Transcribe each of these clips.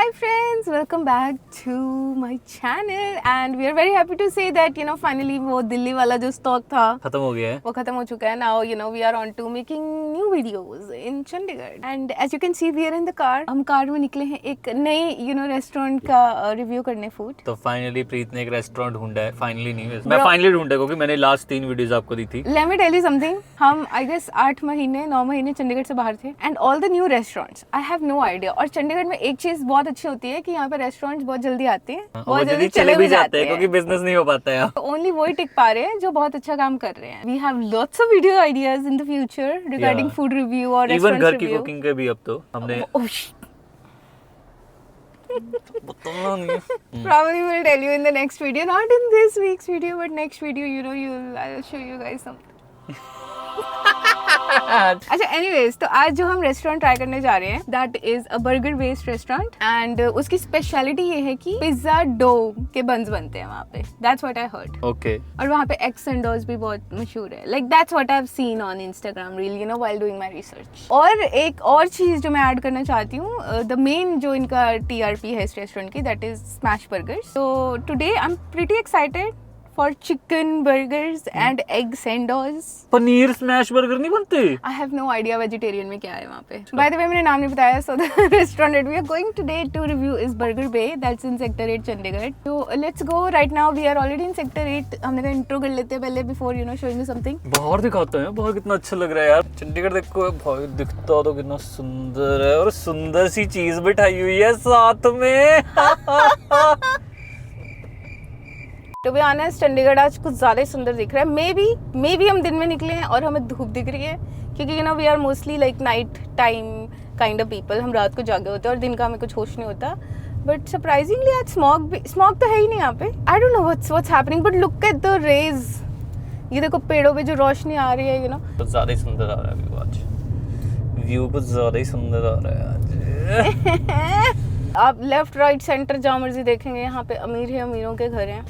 Hi friends, welcome back to my channel and we are very happy to say that finally वो दिल्ली वाला जो stock था खत्म हो गया है वो खत्म हो चुका है. Now we are on to making new videos in Chandigarh and as you can see we are in the car. हम कार में निकले हैं एक नई रेस्टोरेंट का रिव्यू करने फूड. तो फाइनली प्रीत ने एक रेस्टोरेंट ढूंढा है. फाइनली नहीं है, मैं फाइनली ढूंढा क्योंकि मैंने लास्ट 3 वीडियोस आपको दी थी. Let me tell you something. हम आई गेस 9 महीने चंडीगढ़ से बाहर थे and all the new restaurants I have no idea. और चंडीगढ़ में एक चीज बहुत अच्छी होती है कि यहाँ पे रेस्टोरेंट्स बहुत जल्दी आते हैं, बहुत जल्दी चले भी जाते हैं क्योंकि बिजनेस नहीं हो पाता है. ओनली वही टिक पा रहे हैं जो बहुत अच्छा काम कर रहे हैं. We have lots of video ideas in the future regarding food review और इवन घर की कुकिंग के भी. अब तो हमने probably will tell you in the next video, not in this week's video but next video I'll show you guys something. अच्छा anyways तो आज जो हम रेस्टोरेंट ट्राई करने जा रहे हैं that is a burger based restaurant and उसकी स्पेशलिटी ये है कि पिज्जा डो के बन्स बनते हैं वहाँ पे. That's what I heard. Okay. और वहाँ पे एग सैंडविच भी बहुत मशहूर है. Like that's what I have seen on Instagram reel while doing my research. और एक और चीज जो मैं ऐड करना चाहती हूँ, द मेन जो इनका टीआरपी है इस रेस्टोरेंट की that is smash burger. So today I am pretty excited for chicken burgers and egg sandwiches. Paneer smash burger नहीं बनते? I have no idea vegetarian में क्या है वहाँ पे. By the way मैंने नाम नहीं बताया. So the restaurant that we are going today to review is Burger Bay. That's in Sector 8 Chandigarh. So let's go. Right now we are already in Sector 8. हमने कहा इंट्रो कर लेते हैं पहले before showing you something. बाहर दिखाते हैं. बाहर कितना अच्छा लग रहा है यार. चंडीगढ़ देखो भाई, दिखता तो कितना सुंदर है और सुंदर सी चीज बिठाई हुई है साथ में. To be honest, चंडीगढ़ आज कुछ ज़्यादा ही सुंदर दिख रहा है. मे बी हम दिन में निकले हैं और हमें धूप दिख रही है क्योंकि we are mostly like night time kind of people. हम रात को जागे होते हैं और दिन का हमें कुछ होश नहीं होता. बट सरप्राइजिंगली आज स्मॉग तो है ही नहीं यहाँ पे. I don't know what's happening but look at the rays. ये देखो पेड़ों पे जो रोशनी आ रही है कुछ ज़्यादा ही सुंदर आ रहा है व्यू आज. व्यू कुछ ज़्यादा ही सुंदर आ रहा है आज. आप लेफ्ट राइट सेंटर जहाँ मर्जी देखेंगे यहाँ पे अमीर है, अमीरों के घर हैं.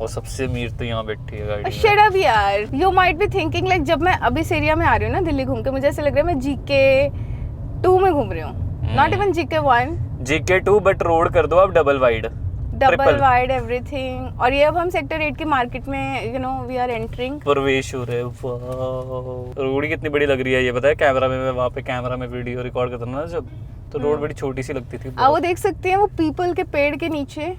और सबसे अमीर तो यहाँ बैठी है गाड़ी में. शट अप यार. You might be thinking like जब मैं अभी इस एरिया में आ रही हूँ ना दिल्ली घूम के, मुझे ऐसा लग रहा है मैं जीके 2 में घूम रही हूँ. Not even GK 1. GK 2 but road कर दो आप डबल वाइड एवरीथिंग. और ये अब हम सेक्टर 8 की मार्केट में वी आर एंटरिंग. प्रवेश हो रहे. रोड कितनी बड़ी लग रही है ये पता है. कैमरा में मैं वहाँ पे कैमरा में वीडियो रिकॉर्ड करता था ना जब, तो रोड बड़ी छोटी सी लगती थी. वो देख सकते हैं वो पीपल के पेड़ के नीचे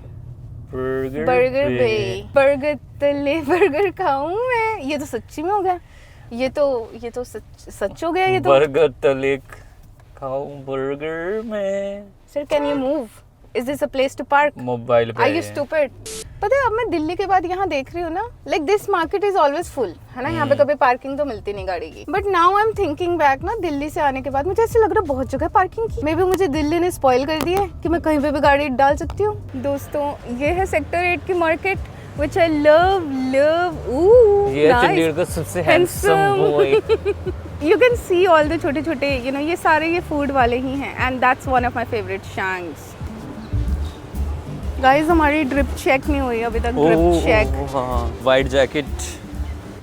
बर्गर बे. बर्गर तले बर्गर खाऊं मैं. ये तो सच्ची में हो गया. ये तो सच हो गया. ये तो बर्गर तले खाऊं बर्गर में. Sir can you move? Is this a place to park? Mobile पे. Are you stupid? पता है अब मैं दिल्ली के बाद यहाँ देख रही हूँ ना, like this market is always full है ना. यहाँ पे कभी पार्किंग तो मिलती नहीं गाड़ी की. But now I am thinking back ना, दिल्ली से आने के बाद मुझे ऐसा लग रहा है बहुत जगह पार्किंग की. मे बी मुझे दिल्ली ने स्पॉइल कर दिया है कि मैं कहीं पे भी गाड़ी डाल सकती हूँ. दोस्तों ये है सेक्टर 8 की मार्केट व्हिच आई लव. ये चंडीगढ़ का सबसे handsome boy. You can see all the छोटे छोटे ये सारे ये फूड वाले ही हैं and that's one of my favourite shanks. Guys हमारी ड्रिप चेक नहीं हुई अभी तक. Drip check. वाइट जैकेट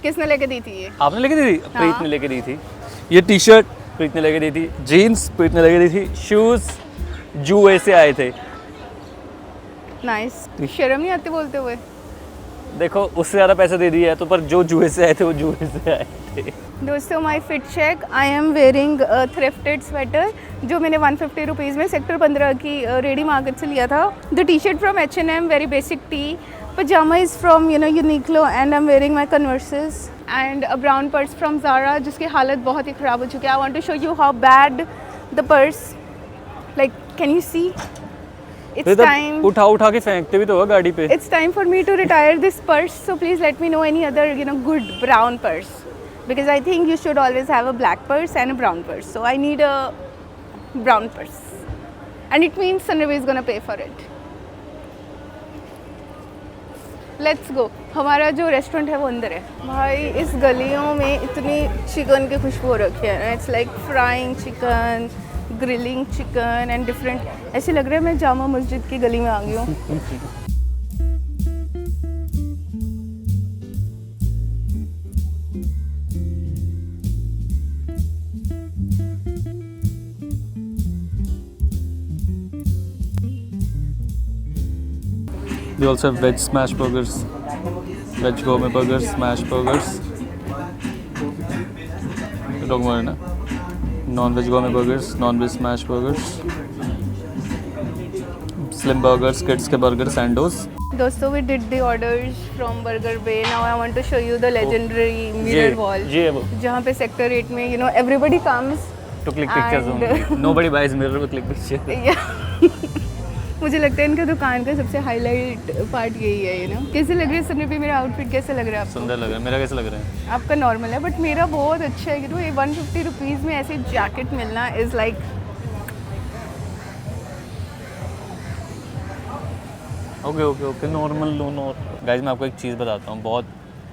किसने लेके दी थी? ये आपने लेके दी थी? प्रीत ने लेके दी थी. ये टी शर्ट प्रीत ने लेके दी थी. जीन्स प्रीत ने लेके दी थी. शूज यूएस से आए थे. नाइस. शर्म नहीं आती बोलते हुए? देखो उससे ज़्यादा पैसे दे दिए है तो, पर जो जुए से आए थे वो जुए से आए थे. दोस्तों my fit check. I am wearing thrifted sweater जो मैंने 150 रुपीज़ में सेक्टर 15 की रेडी मार्केट से लिया था. The T shirt from H&M very basic tee. Pyjama is from Uniqlo and I am wearing my converses and a brown purse from Zara जिसकी हालत बहुत ही ख़राब हो चुकी है. I want to show you how bad the purse. Like can you see? It's time. उठा के फेंकते भी तो होगा गाड़ी पे. It's time for me to retire this purse. So please let me know any other good brown purse because I think you should always have a black purse and a brown purse. So I need a brown purse, and it means Sunravi is gonna pay for it. Let's go. हमारा जो restaurant है वो अंदर है. भाई इस गलियों में इतनी चिकन की खुशबू हो रखी है. It's like frying chicken, grilling chicken and different. ऐसे लग रहा है मैं जामा मस्जिद की गली में आ गई हूँ. They also have veg smash burgers, veg gourmet burgers, smash burgers. You're talking about it, na? Non-veg gourmet burgers, non-veg smash burgers, slim burgers, kids के burger sandos. दोस्तों we did the orders from Burger Bay. Now I want to show you the legendary mirror wall. ये वो जहाँ पे sector 8 में you know everybody comes. to click pictures And- only. Nobody buys mirror to click pictures. Yeah. मुझे लगता है इनका दुकान का सबसे हाईलाइट पार्ट यही है you know. कैसे लग रहा है सन्नी पे मेरा आउटफिट कैसे लग रहा है आपको? सुंदर लग रहा है. मेरा कैसा लग रहा है? आपका नॉर्मल है बट मेरा बहुत अच्छा है कि तो 150 रुपीज़ में ऐसे जैकेट मिलना is like okay normal low normal. Guys मैं आपको एक चीज़ बताता हूँ, बहुत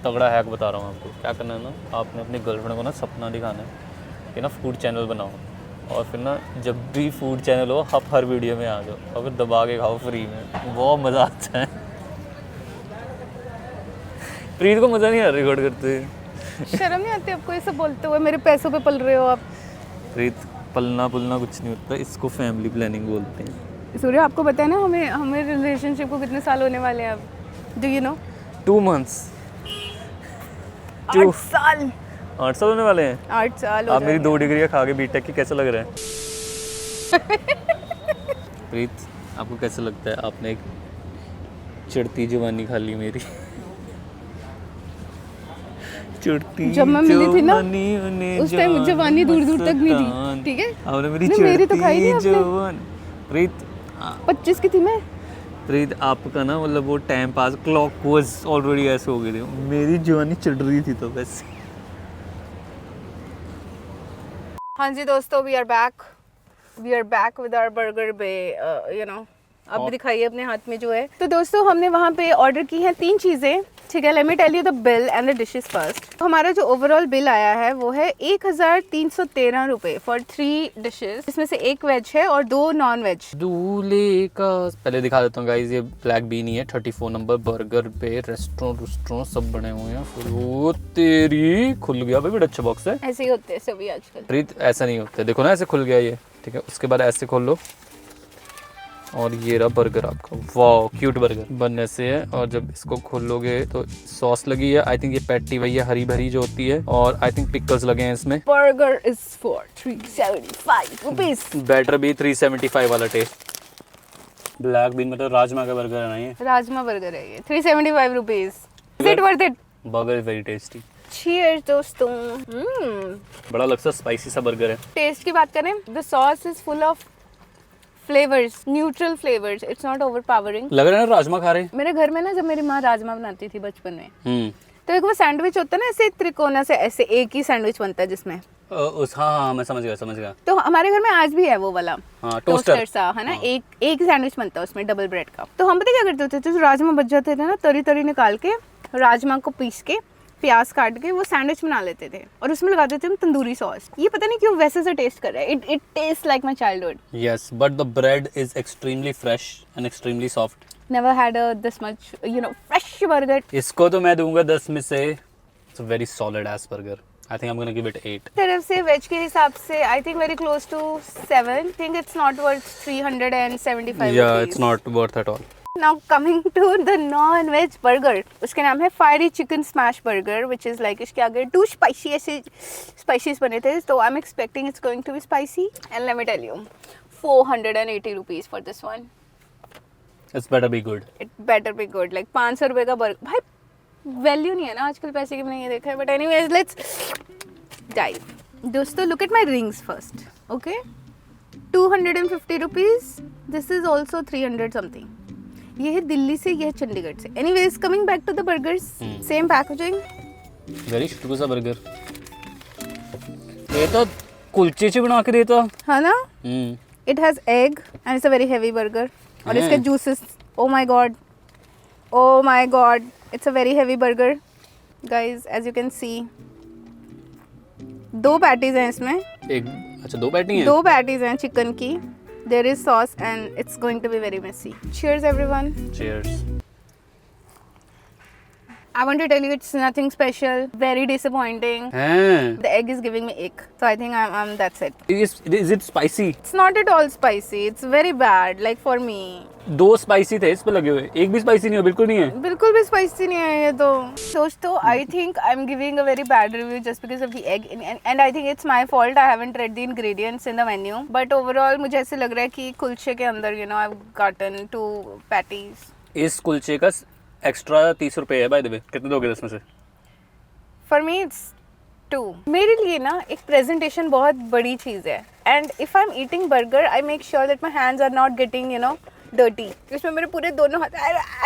तगड़ा हैक बता रहा हूँ आपको. क्या करना है ना, आपने अपनी गर्लफ्रेंड को ना सपना दिखाना है कि ना फूड चैनल बनाओ, और फिर ना जब भी फूड चैनल हो आप हर वीडियो में आ जाओ और फिर दबा के खाओ फ्री में. बहुत मज़ा आता है. प्रीत को मज़ा नहीं आ रहा रिकॉर्ड करते हुए. शर्म नहीं आती आपको ये सब बोलते हुए? मेरे पैसों पे पल रहे हो आप. प्रीत पलना पुलना कुछ नहीं होता, इसको फैमिली प्लानिंग बोलते हैं. सूर्य आपको पता है ना हमें रिलेशनशिप को कितने साल होने वाले हैं अब? Do you know? 2 months. 8 साल. 8 साल होने वाले हैं. 8 साल हो आप मेरी जाएंगे. 2 डिग्रियाँ खा के बीटेक की, कैसा लग रहा है? प्रीत आपको कैसा लगता है, आपने एक चढ़ती जवानी खा ली मेरी. चढ़ती जब मैं मिली थी ना, जवानी उस टाइम जवानी दूर दूर तक नहीं थी, ठीक है? आपने मेरी नहीं, मेरी तो खाई नहीं चढ़ती आपने. जवान. प्रीत 25 की थी मैं. प्रीत आपका ना मतलब वो time pass clock was already ऐसे हो गई थी. मेरी जवानी चढ़ रही थी तो वैसे. हाँ जी दोस्तों, we are back with our burger bay you know. अब दिखाइए अपने हाथ में जो है. तो दोस्तों हमने वहाँ पे ऑर्डर की हैं 3 चीज़ें, ठीक है? Let me tell you the bill and the dishes first. हमारा जो ओवरऑल बिल आया है वो है 1313 रुपये फॉर 3 डिशेस, इसमें से 1 वेज है और 2 नॉन वेज. दूल्हे का पहले दिखा देता हूँ गाइस, ये ब्लैक बीन ही है. 34 नंबर बर्गर पे रेस्टोरेंट सब बने हुए हैं. वो तेरी खुल गया भाई, बड़ा अच्छा बॉक्स है. ऐसे ही होते हैं सभी आजकल. प्रीत ऐसा नहीं होता है, देखो ना ऐसे खुल गया ये, ठीक है? उसके बाद ऐसे खोल लो और ये रहा बर्गर आपका. वाह क्यूट बर्गर बनने से है. और जब इसको खोलोगे तो सॉस लगी है. आई थिंक ये पैटी वही है हरी भरी जो होती है, और आई थिंक पिकल्स लगे हैं इसमें. Burger is for 375 rupees. बैटर भी 375 वाला टेस्ट. ब्लैक बीन मतलब राजमा का बर्गर है ना ये. राजमा बर्गर है ये. 375 rupees. Is it worth it? Burger is very tasty. Cheers दोस्तों. बड़ा लगता है स्पाइसी सा बर्गर है. टेस्ट की बात करें, the sauce is full of flavours, neutral flavours. It's not overpowering. लग रहा है ना राजमा खा रहे हैं. मेरे घर में ना जब मेरी माँ राजमा बनाती थी बचपन में, तो एक वो सैंडविच होता है ना ऐसे त्रिकोना से, ऐसे एक ही सैंडविच बनता है जिसमें हाँ मैं समझ गया. तो हमारे घर में आज भी है वो वाला हाँ टोस्टर सा, है ना? एक ही सैंडविच बनता है उसमें डबल ब्रेड का. तो हम पता क्या करते थे, तो राजमा बच जाते थे ना, तरी तरी निकाल के राजमा को पीस के प्याज काट के वो सैंडविच बना लेते थे और उसमें लगा देते थे तंदूरी सॉस. ये पता नहीं क्यों वैसे से टेस्ट कर रहा है. It taste like my childhood. Yes, but the bread is extremely fresh and extremely soft. Never had a this much you know fresh burger. इसको तो मैं दूंगा 10 में से. It's a very solid ass burger. I think I'm gonna give it 8. तरफ से veg के हिसाब से I think very close to 7. Think it's not worth 375 Yeah, it's not worth at all. Now coming to the non veg burger. उसके नाम है fiery chicken smash burger which is like इसके आगे 2 स्पाइसी ऐसे species बने थे. तो I am expecting it's going to be spicy and let me tell you 480 rupees for this one. It's better be good. It better be good. Like 500 रुपये का burger भाई, value नहीं है ना आजकल पैसे की. मैंने ये देखा है. But anyways let's dive. दोस्तों look at my rings first. Okay 250 rupees. This is also 300 something. ये है दिल्ली से, ये है चंडीगढ़ से. Anyways coming back to the burgers, same packaging. Very शुरू सा बर्गर. ये तो कुलचे से बना के देता. है ना? It has egg and it's a very heavy burger. और इसके juices, oh my god, it's a very heavy burger guys. As you can see 2 patties हैं इसमें. एक अच्छा 2 पैटी हैं. 2 पैटीज हैं चिकन की. There is sauce and it's going to be very messy. Cheers everyone. Cheers. I want to tell you, it's nothing special. Very disappointing. हैं The egg is giving me ick. So I think I'm that's it. is it spicy? It's not at all spicy. It's very bad, like for me. 2 spicy थे इस पे लगे हुए, एक भी spicy नहीं है, बिल्कुल नहीं है। बिल्कुल भी स्पाइसी नहीं है ये तो। दोस्तों, I think I'm giving a very bad review just because of the egg and I think it's my fault. I haven't read the ingredients in the menu. But overall मुझे ऐसे लग रहा है कि कुलचे के अंदर I've gotten 2 patties. इस कुलचे का एक्स्ट्रा 30 रुपए है बाय द वे। कितने दोगे 10 में से? For me it's 2. मेरे लिए ना एक प्रेजेंटेशन बहुत बड़ी चीज़ है and if I'm eating burger I make sure that my hands are not getting dirty. इसमें मेरे पूरे दोनों हाथ,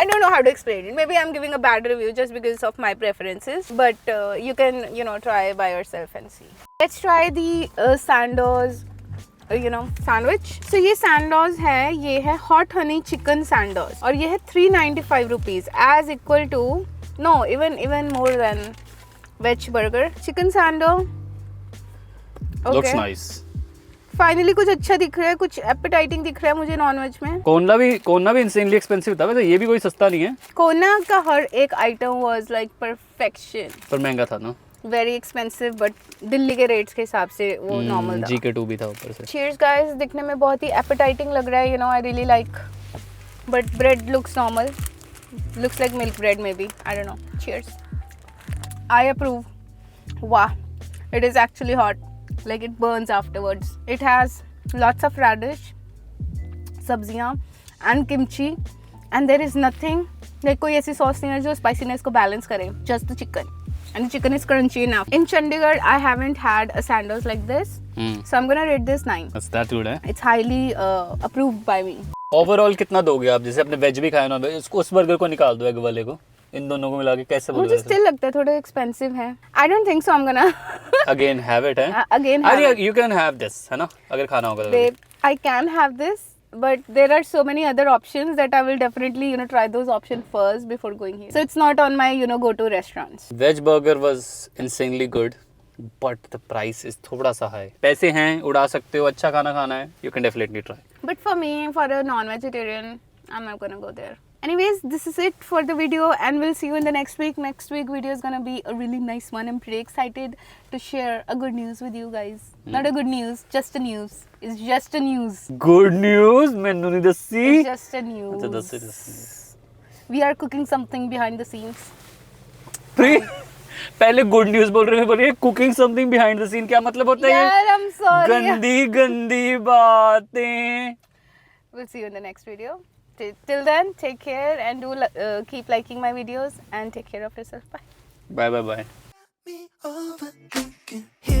I don't know how to explain it. Maybe I'm giving a bad review just because of my preferences, but you can try by yourself and see. Let's try the Sandoz sandwich. So ये Sandoz है, ये है hot honey chicken Sandoz और ये है 395 rupees as equal to even more than veg burger. Chicken Sandoz. Looks nice. Finally कुछ अच्छा दिख रहा है, कुछ एपेटाइटिंग दिख रहा है मुझे नॉनवेज में। कोना भी इंसेनली एक्सपेंसिव था वैसे, ये भी कोई सस्ता नहीं है। कोना का हर एक आइटम वाज लाइक परफेक्शन, पर महंगा था ना। वेरी एक्सपेंसिव बट दिल्ली के रेट्स के हिसाब से वो नॉर्मल था। GK2 भी था ऊपर से। चीयर्स गाइस, दिखने में बहुत ही एपेटाइटिंग लग रहा है, I really like, but bread looks normal, looks like milk bread maybe, I don't know. Cheers, I approve. वाह, it is actually hot, like it burns afterwards. It has lots of radish, sabziyan and kimchi and there is nothing like कोई ऐसी sauce नहीं है जो spiciness को balance करे, just the chicken and the chicken is crunchy enough. In Chandigarh I haven't had a Sandoz like this, so I'm gonna rate this 9. That's that good है। It's highly approved by me. Overall कितना दोगे आप? जैसे अपने veg भी खाया ना, उस बर्गर को निकाल दो, एग वाले को, इन दोनों को मिला के कैसे बोलोगे? मुझे स्टिल लगता है थोड़ा एक्सपेंसिव है। I don't think so I am gonna again have it है। Again have you can have this, है ना, अगर खाना होगा तो। Babe, I can have this, but there are so many other options that I will definitely try those options first before going here. So it's not on my go-to restaurants. Veg burger was insanely good, but the price is थोड़ा सा high. पैसे हैं, उड़ा सकते हो, अच्छा खाना खाना है, you can definitely try. But for me, for a non-vegetarian, I'm not gonna go there. Anyways, this is it for the video and we'll see you in the next week. Next week video is gonna be a really nice one. I'm pretty excited to share a good news with you guys. Not a good news, just a news. It's just a news. Good news, मैंने नहीं दसी। It's just a news. अच्छा दसी। We are cooking something behind the scenes. पहले good news बोल रहे हैं, बोलिए cooking something behind the scene, क्या मतलब होता है? यार, I'm sorry. गंदी बातें। We'll see you in the next video. Till then, take care and do keep liking my videos and take care of yourself. Bye. Bye. Me overthinking.